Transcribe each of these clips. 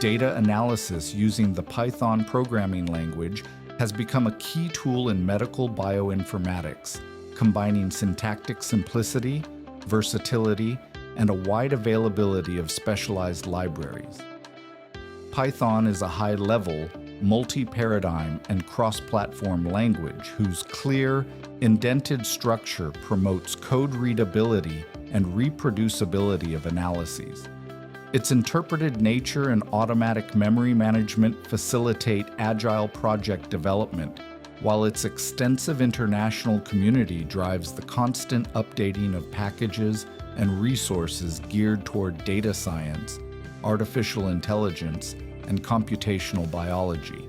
Data analysis using the Python programming language has become a key tool in medical bioinformatics, combining syntactic simplicity, versatility, and a wide availability of specialized libraries. Python is a high-level, multi-paradigm, and cross-platform language whose clear, indented structure promotes code readability and reproducibility of analyses. Its interpreted nature and automatic memory management facilitate agile project development, while its extensive international community drives the constant updating of packages and resources geared toward data science, artificial intelligence, and computational biology.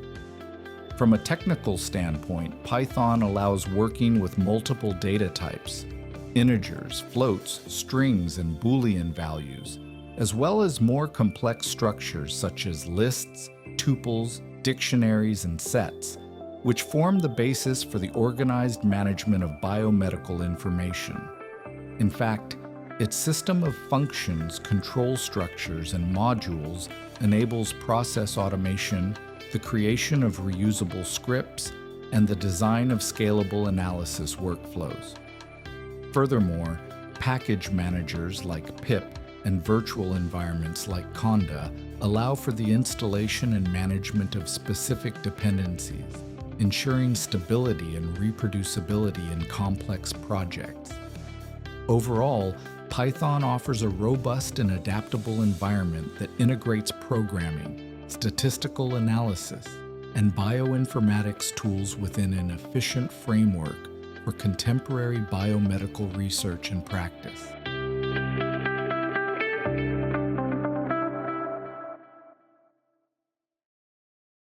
From a technical standpoint, Python allows working with multiple data types, integers, floats, strings, and Boolean values, as well as more complex structures such as lists, tuples, dictionaries, and sets, which form the basis for the organized management of biomedical information. In fact, its system of functions, control structures, and modules enables process automation, the creation of reusable scripts, and the design of scalable analysis workflows. Furthermore, package managers like pip and virtual environments like Conda allow for the installation and management of specific dependencies, ensuring stability and reproducibility in complex projects. Overall, Python offers a robust and adaptable environment that integrates programming, statistical analysis, and bioinformatics tools within an efficient framework for contemporary biomedical research and practice.